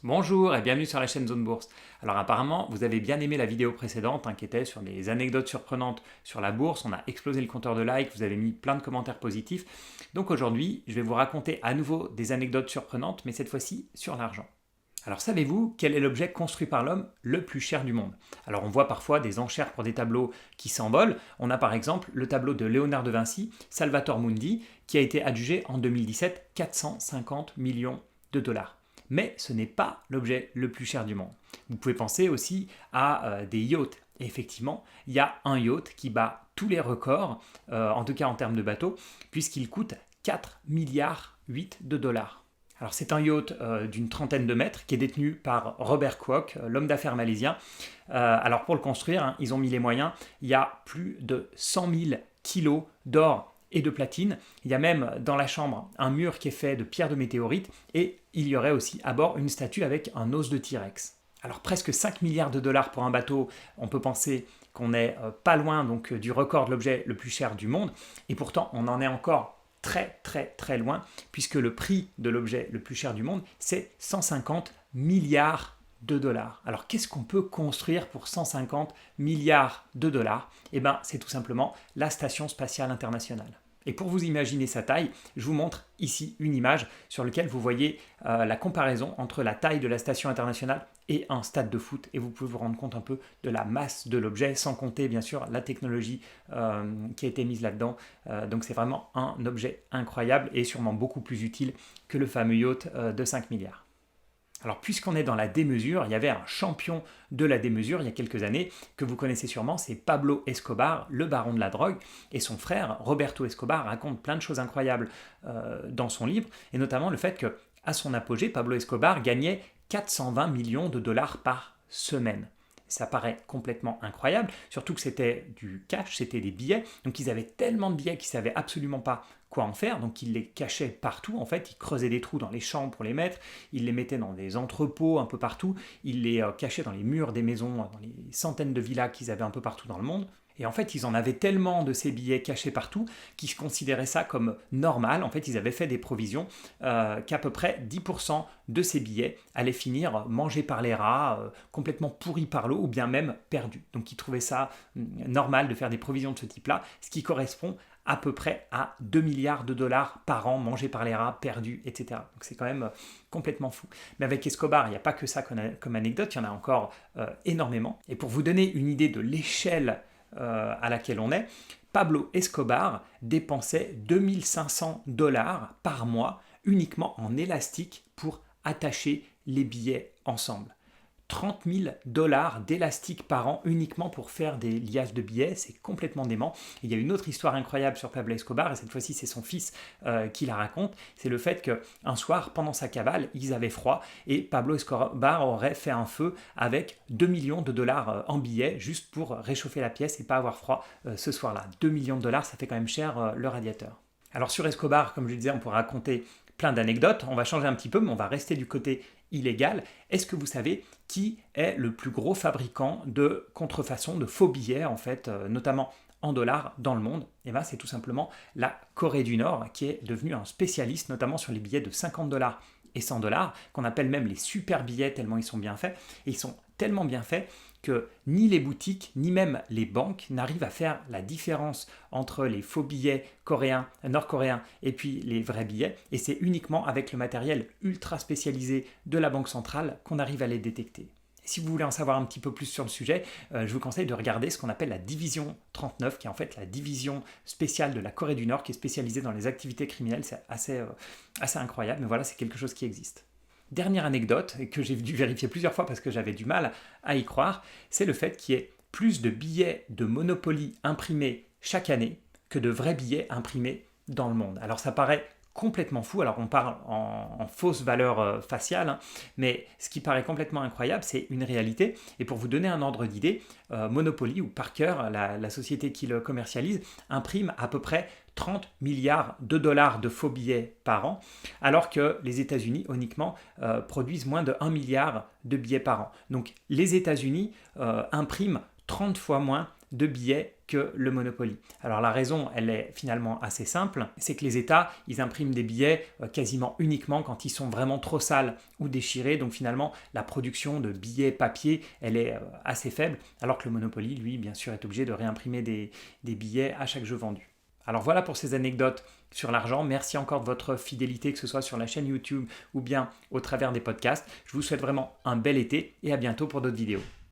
Bonjour et bienvenue sur la chaîne Zone Bourse. Alors apparemment, vous avez bien aimé la vidéo précédente qui était sur des anecdotes surprenantes sur la bourse. On a explosé le compteur de likes, vous avez mis plein de commentaires positifs. Donc aujourd'hui, je vais vous raconter à nouveau des anecdotes surprenantes, mais cette fois-ci sur l'argent. Alors savez-vous quel est l'objet construit par l'homme le plus cher du monde? Alors on voit parfois des enchères pour des tableaux qui s'envolent. On a par exemple le tableau de Léonard de Vinci, Salvator Mundi, qui a été adjugé en 2017 450 millions de dollars. Mais ce n'est pas l'objet le plus cher du monde. Vous pouvez penser aussi à des yachts. Et effectivement, il y a un yacht qui bat tous les records, en tout cas en termes de bateau, puisqu'il coûte 4 milliards 8 de dollars. Alors c'est un yacht d'une trentaine de mètres qui est détenu par Robert Kwok, l'homme d'affaires malaisien. Alors pour le construire, ils ont mis les moyens. Il y a plus de 100 000 kilos d'or et de platine. Il y a même dans la chambre un mur qui est fait de pierres de météorite et il y aurait aussi à bord une statue avec un os de T-Rex. Alors presque 5 milliards de dollars pour un bateau, on peut penser qu'on n'est pas loin donc du record de l'objet le plus cher du monde et pourtant on en est encore très loin puisque le prix de l'objet le plus cher du monde c'est 150 milliards de dollars. Alors qu'est-ce qu'on peut construire pour 150 milliards de dollars? Eh bien c'est tout simplement la Station spatiale internationale. Et pour vous imaginer sa taille, je vous montre ici une image sur laquelle vous voyez la comparaison entre la taille de la station internationale et un stade de foot. Et vous pouvez vous rendre compte un peu de la masse de l'objet, sans compter bien sûr la technologie qui a été mise là-dedans. Donc c'est vraiment un objet incroyable et sûrement beaucoup plus utile que le fameux yacht de 5 milliards. Alors puisqu'on est dans la démesure, il y avait un champion de la démesure il y a quelques années, que vous connaissez sûrement, c'est Pablo Escobar, le baron de la drogue, et son frère Roberto Escobar raconte plein de choses incroyables dans son livre, et notamment le fait qu'à son apogée, Pablo Escobar gagnait 420 millions de dollars par semaine. Ça paraît complètement incroyable, surtout que c'était du cash, c'était des billets, donc ils avaient tellement de billets qu'ils ne savaient absolument pas quoi en faire, donc ils les cachaient partout, en fait, ils creusaient des trous dans les chambres pour les mettre, ils les mettaient dans des entrepôts un peu partout, ils les cachaient dans les murs des maisons, dans les centaines de villas qu'ils avaient un peu partout dans le monde. Et en fait, ils en avaient tellement de ces billets cachés partout qu'ils considéraient ça comme normal. En fait, ils avaient fait des provisions qu'à peu près 10% de ces billets allaient finir mangés par les rats, complètement pourris par l'eau ou bien même perdus. Donc, ils trouvaient ça normal de faire des provisions de ce type-là, ce qui correspond à peu près à 2 milliards de dollars par an mangés par les rats, perdus, etc. Donc c'est quand même complètement fou. Mais avec Escobar, il n'y a pas que ça comme anecdote, il y en a encore énormément. Et pour vous donner une idée de l'échelle à laquelle on est, Pablo Escobar dépensait 2500 dollars par mois uniquement en élastique pour attacher les billets ensemble. 30 000 dollars d'élastique par an uniquement pour faire des liasses de billets, c'est complètement dément. Et il y a une autre histoire incroyable sur Pablo Escobar, et cette fois-ci c'est son fils qui la raconte, c'est le fait qu'un soir, pendant sa cavale, ils avaient froid, et Pablo Escobar aurait fait un feu avec 2 millions de dollars en billets, juste pour réchauffer la pièce et pas avoir froid ce soir-là. 2 millions de dollars, ça fait quand même cher le radiateur. Alors sur Escobar, comme je le disais, on pourrait raconter plein d'anecdotes, on va changer un petit peu, mais on va rester du côté illégal. Est-ce que vous savez qui est le plus gros fabricant de contrefaçon, de faux billets, en fait, notamment en dollars dans le monde? Et bien, c'est tout simplement la Corée du Nord, qui est devenue un spécialiste, notamment sur les billets de 50 dollars et 100 dollars, qu'on appelle même les super billets, tellement ils sont bien faits. Et ils sont tellement bien faits que ni les boutiques, ni même les banques n'arrivent à faire la différence entre les faux billets coréens, nord-coréens et puis les vrais billets. Et c'est uniquement avec le matériel ultra spécialisé de la Banque centrale qu'on arrive à les détecter. Et si vous voulez en savoir un petit peu plus sur le sujet, je vous conseille de regarder ce qu'on appelle la division 39, qui est en fait la division spéciale de la Corée du Nord, qui est spécialisée dans les activités criminelles. C'est assez incroyable, mais voilà, c'est quelque chose qui existe. Dernière anecdote, que j'ai dû vérifier plusieurs fois parce que j'avais du mal à y croire, c'est le fait qu'il y ait plus de billets de Monopoly imprimés chaque année que de vrais billets imprimés dans le monde. Alors ça paraît complètement fou, alors on parle en fausse valeur faciale, hein, mais ce qui paraît complètement incroyable, c'est une réalité. Et pour vous donner un ordre d'idée, Monopoly ou Parker, la société qui le commercialise, imprime à peu près 30 milliards de dollars de faux billets par an, alors que les États-Unis uniquement produisent moins de 1 milliard de billets par an. Donc les États-Unis impriment 30 fois moins de billets que le Monopoly. Alors la raison, elle est finalement assez simple, c'est que les États, ils impriment des billets quasiment uniquement quand ils sont vraiment trop sales ou déchirés, donc finalement la production de billets papier, elle est assez faible, alors que le Monopoly, lui, bien sûr, est obligé de réimprimer des billets à chaque jeu vendu. Alors voilà pour ces anecdotes sur l'argent. Merci encore de votre fidélité, que ce soit sur la chaîne YouTube ou bien au travers des podcasts. Je vous souhaite vraiment un bel été et à bientôt pour d'autres vidéos.